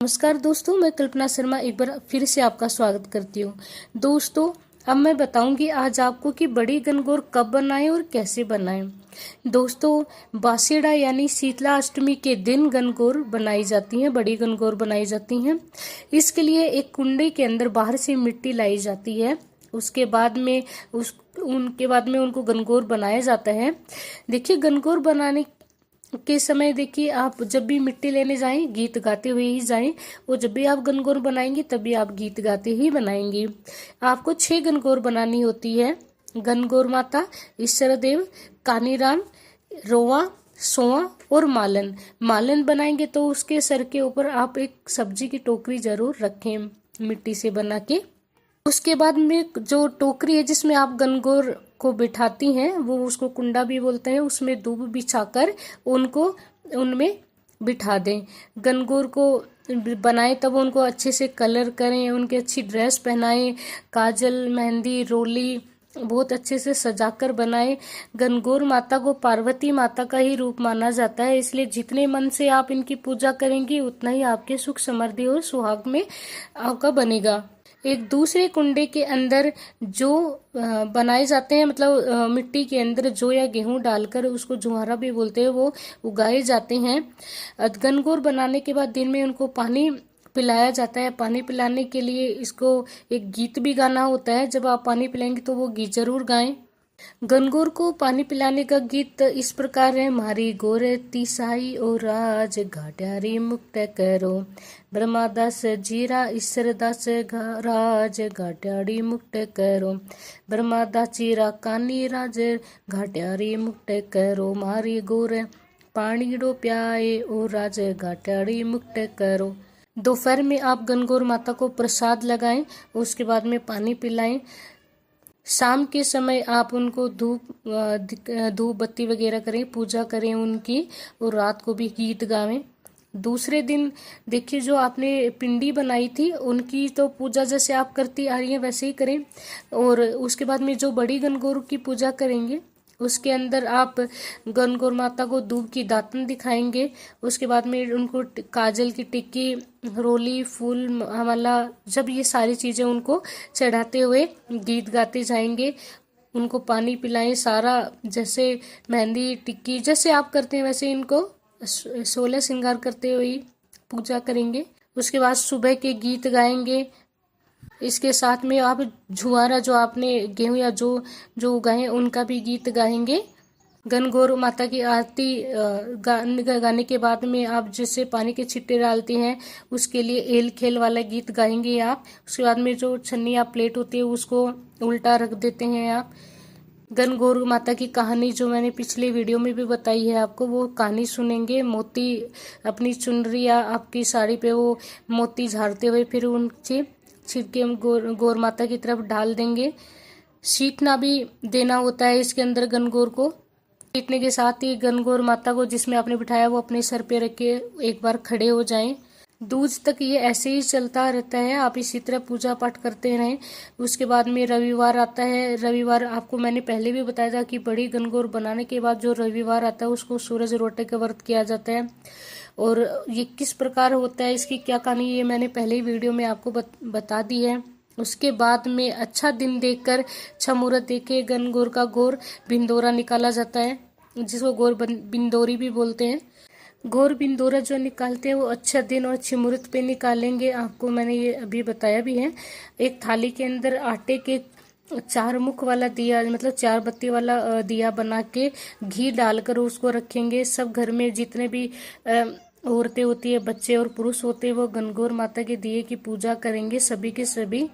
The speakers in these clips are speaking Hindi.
नमस्कार दोस्तों, मैं कल्पना शर्मा एक बार फिर से आपका स्वागत करती हूँ। दोस्तों, अब मैं बताऊंगी आज आपको कि बड़ी गणगौर कब बनाएं और कैसे बनाएं। दोस्तों, बासीड़ा यानी शीतला अष्टमी के दिन गणगौर बनाई जाती हैं, बड़ी गणगौर बनाई जाती हैं। इसके लिए एक कुंडे के अंदर बाहर से मिट्टी लाई जाती है। उनके बाद में उनको गणगौर बनाया जाता है। देखिए, गणगौर बनाने के समय देखिए, आप जब भी मिट्टी लेने जाएं गीत गाते हुए ही जाएं, और जब भी आप गणगौर बनाएंगे तभी आप गीत गाते ही बनाएंगे। आपको 6 गणगौर बनानी होती है। गणगौर माता, ईश्वरदेव, कानीराम, रोवा, सोआ और मालन। मालन बनाएंगे तो उसके सर के ऊपर आप एक सब्जी की टोकरी जरूर रखें मिट्टी से बना के। उसके बाद में जो टोकरी है जिसमें आप गणगौर को बिठाती हैं, वो उसको कुंडा भी बोलते हैं, उसमें दूब बिछाकर उनको उनमें बिठा दें। गणगौर को बनाएं तब उनको अच्छे से कलर करें, उनके अच्छी ड्रेस पहनाएं, काजल, मेहंदी, रोली बहुत अच्छे से सजाकर बनाएं। गणगौर माता को पार्वती माता का ही रूप माना जाता है, इसलिए जितने मन से आप इनकी पूजा करेंगी उतना ही आपके सुख समृद्धि और सुहाग में आपका बनेगा। एक दूसरे कुंडे के अंदर जो बनाए जाते हैं, मतलब मिट्टी के अंदर जौ या गेहूं डालकर, उसको जुहारा भी बोलते हैं, वो उगाए जाते हैं। गणगौर बनाने के बाद दिन में उनको पानी पिलाया जाता है। पानी पिलाने के लिए इसको एक गीत भी गाना होता है। जब आप पानी पिलाएंगे तो वो गीत जरूर गाएं। गणगौर को पानी पिलाने का गीत इस प्रकार है। मारी गोर तिसाई और राज घाट्यारी मुक्त करो, ब्रह्मादास जीरा ईश्वरदास राज घाट्यारी मुक्त करो, ब्रह्मादास जीरा कानी राज घाट्यारी मुक्त करो, मारी गोर पानीड़ो प्याए और राज घाट्यारी मुक्त करो। दोपहर में आप गणगौर माता को प्रसाद लगाएं, उसके बाद में पानी पिलाएं। शाम के समय आप उनको धूप बत्ती वगैरह करें, पूजा करें उनकी, और रात को भी गीत गावें। दूसरे दिन देखिए, जो आपने पिंडी बनाई थी उनकी तो पूजा जैसे आप करती आ रही हैं वैसे ही करें। और उसके बाद में जो बड़ी गणगौर की पूजा करेंगे उसके अंदर आप गणगौर माता को दूब की दातन दिखाएंगे। उसके बाद में उनको काजल की टिक्की, रोली, फूल माला, जब ये सारी चीजें उनको चढ़ाते हुए गीत गाते जाएंगे। उनको पानी पिलाएं सारा, जैसे मेहंदी टिक्की जैसे आप करते हैं वैसे इनको 16 श्रृंगार करते हुए पूजा करेंगे। उसके बाद सुबह के गीत गाएंगे। इसके साथ में आप झुआरा, जो आपने गेहूं या जो उगाए उनका भी गीत गाएंगे। गणगौर माता की आरती गाने के बाद में आप जैसे पानी के छिट्टे डालते हैं उसके लिए एल खेल वाला गीत गाएंगे आप। उसके बाद में जो छन्नी या प्लेट होती है उसको उल्टा रख देते हैं आप। गणगौर माता की कहानी जो मैंने पिछले वीडियो में भी बताई है आपको, वो कहानी सुनेंगे। मोती अपनी चुनरी या आपकी साड़ी पे वो मोती झाड़ते हुए फिर उनसे छिड़के गौर माता की तरफ डाल देंगे। सीटना भी देना होता है इसके अंदर गणगौर को। सीटने के साथ ही गणगौर माता को जिसमें आपने बिठाया वो अपने सर पे रख के एक बार खड़े हो जाएं। दूज तक ये ऐसे ही चलता रहता है, आप इसी तरह पूजा पाठ करते रहें। उसके बाद में रविवार आता है। रविवार आपको मैंने पहले भी बताया था कि बड़ी गणगौर बनाने के बाद जो रविवार आता है उसको सूरज रोटे का व्रत किया जाता है। और ये किस प्रकार होता है, इसकी क्या कहानी, ये मैंने पहले ही वीडियो में आपको बता दी है। उसके बाद में अच्छा दिन देखकर, अच्छा मुहूर्त देख के गणगौर का गौर बिंदोरा निकाला जाता है, जिसको गौर बिंदोरी भी बोलते हैं। गौर बिंदोरा जो निकालते हैं वो अच्छा दिन और अच्छे मुहूर्त पे निकालेंगे। आपको मैंने ये अभी बताया भी है। एक थाली के अंदर आटे के 4 मुख वाला दिया, मतलब 4 बत्ती वाला दिया बना के घी डालकर उसको रखेंगे। सब घर में जितने भी औरतें होती है, बच्चे और पुरुष होते हैं, वो गणगौर माता के दिए की पूजा करेंगे, सभी के सभी।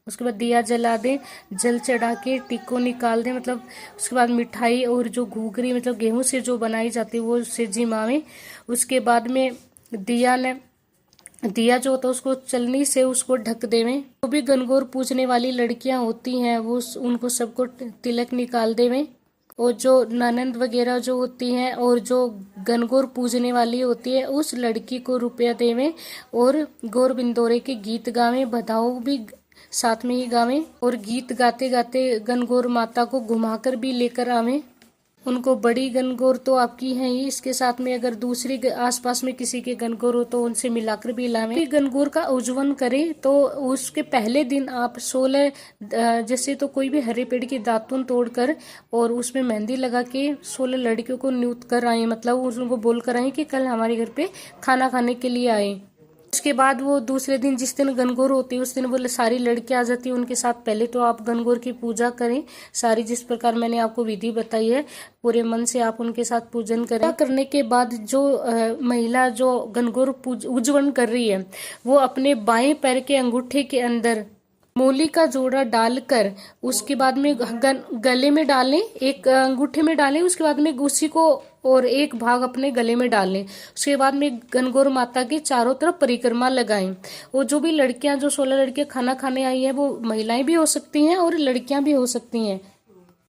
उसके बाद दिया जला दें, जल चढ़ा के टिक्को निकाल दें, मतलब उसके बाद मिठाई और जो घूगरी, मतलब गेहूं से जो बनाई जाती है वो उससे जिमावें। उसके बाद में दिया जो होता है उसको चलनी से उसको ढक देवें। जो भी गणगौर पूजने वाली लड़कियां होती हैं वो उनको सबको तिलक निकाल देवें। और जो ननंद वगैरह जो होती हैं और जो गणगौर पूजने वाली होती है उस लड़की को रुपया देवें। और गौर बिंदोरे के गीत गावें, बधाओ भी साथ में ही गावें। और गीत गाते गाते गणगौर माता को घुमाकर भी लेकर आवें। उनको बड़ी गनगौर तो आपकी है ही, इसके साथ में अगर दूसरी आसपास में किसी के गनगौर हो तो उनसे मिलाकर भी लावें। गनगौर का उज्जवल करें तो उसके पहले दिन आप 16 जैसे तो कोई भी हरे पेड़ की दातुन तोड़कर और उसमें मेहंदी लगा के 16 लड़कियों को न्यूत कर आए, मतलब उनको बोल कर आए कि कल हमारे घर पे खाना खाने के लिए आए। उसके बाद वो दूसरे दिन जिस दिन गनगौर होती है उस दिन वो सारी लड़कियां आ जाती है, उनके साथ पहले तो आप गनगौर की पूजा करें सारी, जिस प्रकार मैंने आपको विधि बताई है पूरे मन से आप उनके साथ पूजन करें। करने के बाद जो महिला जो गनगौर उज्जवल कर रही है वो अपने बाएं पैर के अंगूठे के अंदर मूली का जोड़ा डालकर उसके बाद में गले में डालें, एक अंगूठे में डालें, उसके बाद में उसी को और एक भाग अपने गले में डालें। उसके बाद में गनगौर माता के चारों तरफ परिक्रमा लगाएं। और जो भी लड़कियां, जो 16 लड़कियां खाना खाने आई हैं, वो महिलाएं भी हो सकती हैं और लड़कियां भी हो सकती हैं।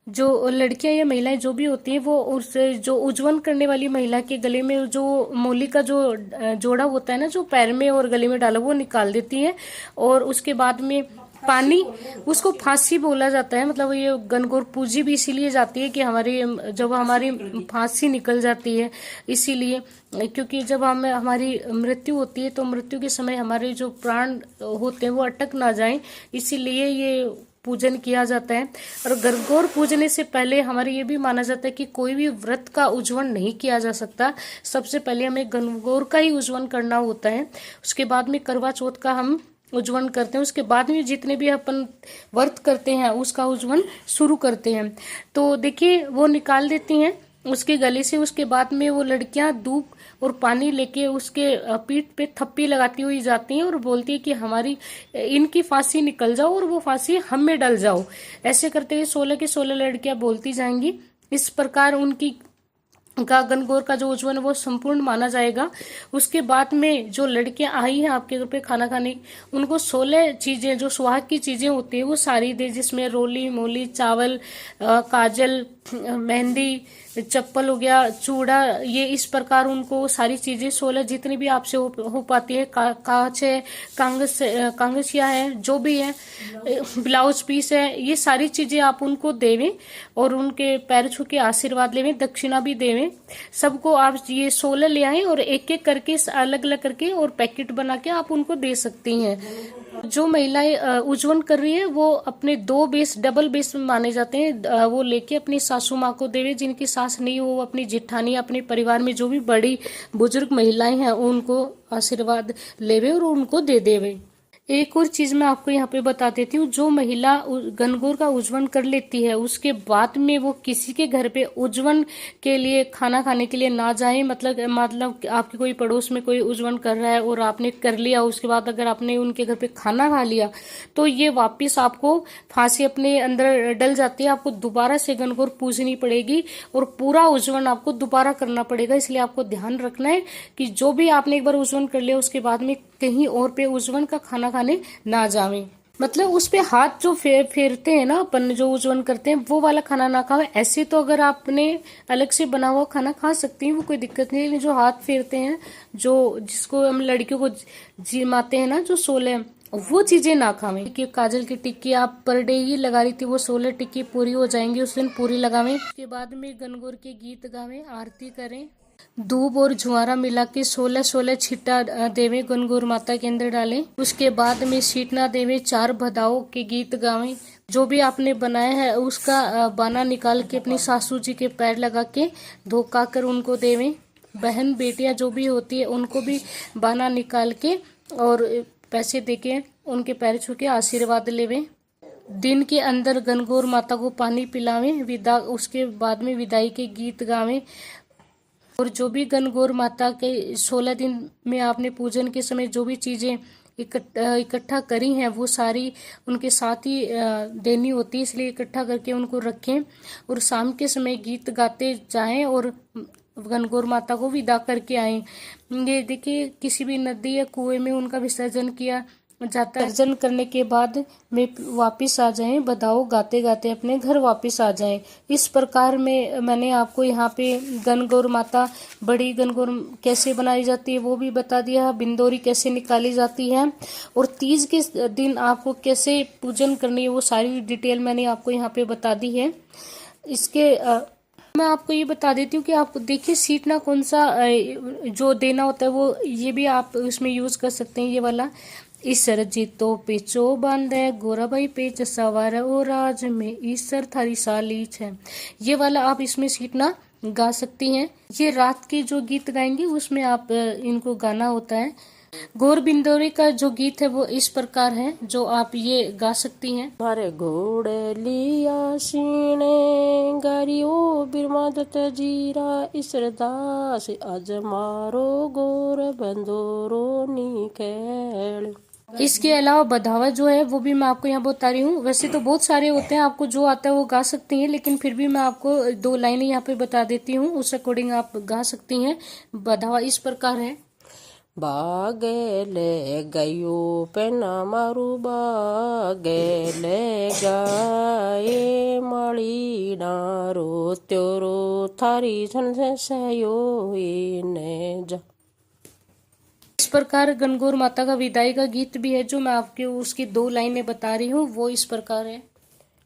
जो लड़कियां या महिलाएं जो भी होती हैं वो उस जो उज्जवल करने वाली महिला के गले में जो मूली का जो जोड़ा होता है ना, जो पैर में और गले में डाला, वो निकाल देती है। और उसके बाद में पानी, उसको फांसी बोला जाता है, मतलब ये गनगौर पूजी भी इसीलिए जाती है कि जब हमारी फांसी निकल जाती है, इसीलिए क्योंकि जब हमारी मृत्यु होती है तो मृत्यु के समय हमारे जो प्राण होते हैं वो अटक ना जाएं, इसीलिए ये पूजन किया जाता है। और गनगौर पूजने से पहले हमारे ये भी माना जाता है कि कोई भी व्रत का उज्जवल नहीं किया जा सकता। सबसे पहले हमें गनगौर का ही उज्जवल करना होता है, उसके बाद में करवा चौथ का हम उज्जवल करते हैं, उसके बाद में जितने भी अपन व्रत करते हैं उसका उज्जवल शुरू करते हैं। तो देखिए वो निकाल देती हैं उसके गले से। उसके बाद में वो लड़कियां दूध और पानी लेके उसके पीठ पे थप्पी लगाती हुई जाती हैं और बोलती है कि हमारी इनकी फांसी निकल जाओ और वो फांसी हम में डल जाओ। ऐसे करते हुए 16 की 16 लड़कियां बोलती जाएंगी। इस प्रकार उनकी गनगौर का जो उज्जवल वो संपूर्ण माना जाएगा। उसके बाद में जो लड़कियां आई हैं आपके घर पे खाना खाने, उनको 16 चीजें जो सुहाग की चीजें होती है वो सारी दे, जिसमें रोली मोली चावल काजल मेहंदी चप्पल हो गया, चूड़ा, ये इस प्रकार उनको सारी चीजें 16 जितनी भी आपसे हो पाती है, कांच है, कांगसिया है, जो भी है, ब्लाउज पीस है, ये सारी चीजें आप उनको देवें और उनके पैर छू के आशीर्वाद लेवें, दक्षिणा भी देवें। सबको आप ये 16 ले आए और एक एक करके अलग अलग करके और पैकेट बना के आप उनको दे सकती हैं। जो महिलाएं उज्जवल कर रही है वो अपने 2 बेस डबल बेस माने जाते हैं, वो लेके अपनी सासू माँ को देवे, जिनकी सास नहीं हो वो अपनी जेठानी, अपने परिवार में जो भी बड़ी बुजुर्ग महिलाएं हैं उनको आशीर्वाद लेवे और उनको दे देवे। एक और चीज मैं आपको यहाँ पे बता देती हूँ, जो महिला गनगौर का उज्जवल कर लेती है उसके बाद में वो किसी के घर पे उज्जवल के लिए खाना खाने के लिए ना जाए। मतलब आपके कोई पड़ोस में कोई उज्जवल कर रहा है और आपने कर लिया, उसके बाद अगर आपने उनके घर पे खाना खा लिया तो ये वापिस आपको फांसी अपने अंदर डल जाती है, आपको दोबारा से गनगौर पूजनी पड़ेगी और पूरा उज्जवल आपको दोबारा करना पड़ेगा। इसलिए आपको ध्यान रखना है कि जो भी आपने एक बार उज्जवल कर लिया उसके बाद में कहीं और पे उज्जवल का खाना खाने ना जावे, मतलब उस पे हाथ जो फेरते हैं ना अपन, जो उज्जवल करते हैं वो वाला खाना ना खाओ। ऐसे तो अगर आपने अलग से बना हुआ खाना खा सकती हैं, वो कोई दिक्कत नहीं है, जो हाथ फेरते हैं, जो जिसको हम लड़कियों को जिमाते हैं ना, जो 16, वो चीजें ना खावें। कि काजल की टिक्की आप पर डे ही लगा रही थी, वो 16 टिक्की पूरी हो जाएंगी, उस दिन पूरी लगावें। उसके बाद में गनगौर के गीत गावें, आरती करें, दूब और जुआरा मिला के 16 छिट्टा देवे गनगौर माता के अंदर डालें। उसके बाद में सीटना देवे, 4 भदाओं के गीत गावें। जो भी आपने बनाया है उसका बाना निकाल के अपनी सासू जी के पैर लगा के धोखा कर उनको देवें। बहन बेटियां जो भी होती है उनको भी बाना निकाल के और पैसे देके उनके पैर छू के आशीर्वाद लेवें। दिन के अंदर गनगौर माता को पानी पिलावें, उसके बाद में विदाई के गीत गावें। और जो भी गनगौर माता के 16 दिन में आपने पूजन के समय जो भी चीजें इकट्ठा करी हैं वो सारी उनके साथ ही देनी होती है, इसलिए इकट्ठा करके उनको रखें और शाम के समय गीत गाते जाएं और गनगौर माता को विदा करके आएं। ये देखिए किसी भी नदी या कुएं में उनका विसर्जन किया जाता है। विसर्जन करने के बाद में वापिस आ जाएं, बधाओ गाते गाते अपने घर वापिस आ जाएं। इस प्रकार में मैंने आपको यहाँ पे गनगौर माता, बड़ी गनगौर कैसे बनाई जाती है वो भी बता दिया, बिंदोरी कैसे निकाली जाती है और तीज के दिन आपको कैसे पूजन करनी है वो सारी डिटेल मैंने आपको यहाँ पे बता दी है। इसके मैं आपको ये बता देती हूँ कि आप देखिए सीटना कौन सा जो देना होता है वो ये भी आप उसमें यूज कर सकते हैं। ये वाला ईसर जीतो पेचो बांधे गोराबाई पेच सवार ओ राज में ईसर थारी सालीच है, ये वाला आप इसमें सीटना गा सकती हैं। ये रात के जो गीत गाएंगे उसमें आप इनको गाना होता है। गौर बिंदौरी का जो गीत है वो इस प्रकार है जो आप ये गा सकती हैं। मारे घोड़े लिया सीने गारियो बिरमा दत्त जीरा इसरदास आज मारो गोर बंदोरो निकल। इसके अलावा बधावा जो है वो भी मैं आपको यहाँ बता रही हूँ। वैसे तो बहुत सारे होते हैं, आपको जो आता है वो गा सकती हैं, लेकिन फिर भी मैं आपको 2 लाइनें यहाँ पे बता देती हूँ, उस अकॉर्डिंग आप गा सकती हैं। बधावा इस प्रकार है। बागेले गयो पेना मारू बागेले गाए मड़ी नारो त्योरो थारी छन सयो ने जा। इस प्रकार गणगौर माता का विदाई का गीत भी है जो मैं आपको उसकी 2 लाइनें बता रही हूँ, वो इस प्रकार है।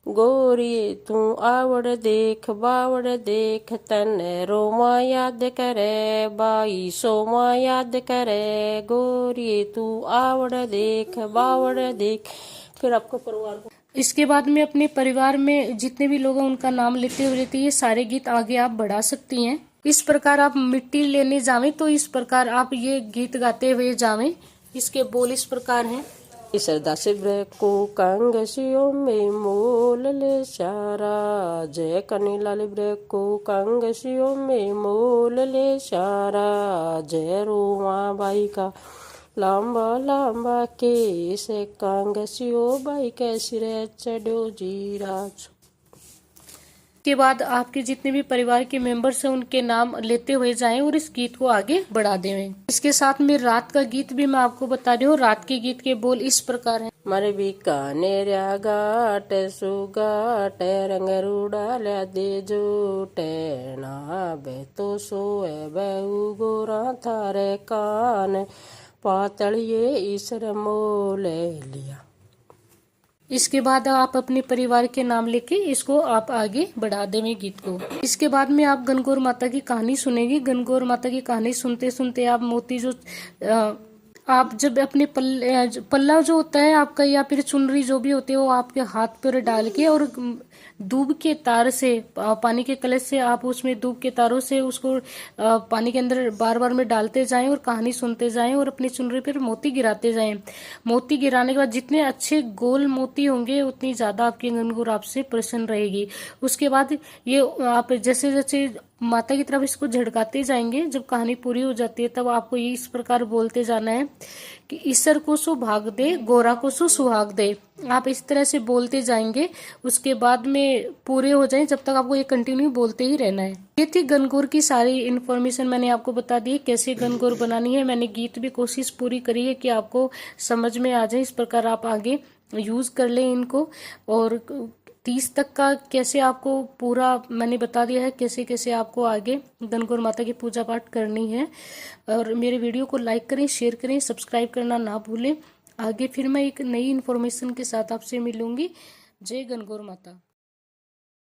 गोरी तू आवड़ देख बावड़ देख तने रोमा याद करे बाई सोमा याद करे। गोरी तू आवड़ देख बावड़ देख। फिर आपको परिवार को इसके बाद में अपने परिवार में जितने भी लोग हैं उनका नाम लेते हुए ये सारे गीत आगे आप बढ़ा सकती हैं। इस प्रकार आप मिट्टी लेने जावें तो इस प्रकार आप ये गीत गाते हुए जावें। इसके बोल इस प्रकार हैं। सरदास को कांगसियो में मोल ले सारा जय कनीलाल को कांगसियो में मोल ले सारा जय रोमा बाई का लंबा लंबा के से कांगसियो बाई के सिरे चढ़ो जीराज। के बाद आपके जितने भी परिवार के मेंबर्स हैं उनके नाम लेते हुए जाएं और इस गीत को आगे बढ़ा दें। इसके साथ में रात का गीत भी मैं आपको बता रही हूँ। रात के गीत के बोल इस प्रकार हैं। मरे बीकानेर गाट सुगाट रंग रूड़ा ल्या दे जोटे ना बे तो सोए बहु गोरा थारे कान पातलिए ईसर मोले लिया। इसके बाद आप अपने परिवार के नाम लेके इसको आप आगे बढ़ा देंगे गीत को। इसके बाद में आप गणगौर माता की कहानी सुनेंगे। गणगौर माता की कहानी सुनते सुनते आप मोती जो आप जब अपने पल्ला जो होता है आपका या फिर चुनरी जो भी होती है वो आपके हाथ पर डाल के और दूब के तार से पानी के कलश से आप उसमें दूब के तारों से उसको पानी के अंदर बार बार में डालते जाएं और कहानी सुनते जाएं और अपनी चुनरी पर मोती गिराते जाएं। मोती गिराने के बाद जितने अच्छे गोल मोती होंगे उतनी ज्यादा आपकी गणगौर आपसे प्रसन्न रहेगी। उसके बाद ये आप जैसे जैसे माता की तरफ इसको झड़काते जाएंगे, जब कहानी पूरी हो जाती है तब आपको ये इस प्रकार बोलते जाना है कि ईसर को सो भाग दे गोरा को सो सुहाग दे। आप इस तरह से बोलते जाएंगे। उसके बाद में पूरे हो जाए जब तक आपको ये कंटिन्यू बोलते ही रहना है। ये थी गणगौर की सारी इन्फॉर्मेशन मैंने आपको बता दी कैसे गणगौर बनानी है। मैंने गीत भी कोशिश पूरी करी है कि आपको समझ में आ जाए। इस प्रकार आप आगे यूज कर लें इनको। और 30 तक का कैसे आपको पूरा मैंने बता दिया है, कैसे कैसे आपको आगे गणगौर माता की पूजा पाठ करनी है। और मेरे वीडियो को लाइक करें, शेयर करें, सब्सक्राइब करना ना भूलें। आगे फिर मैं एक नई इन्फॉर्मेशन के साथ आपसे मिलूंगी। जय गणगौर माता।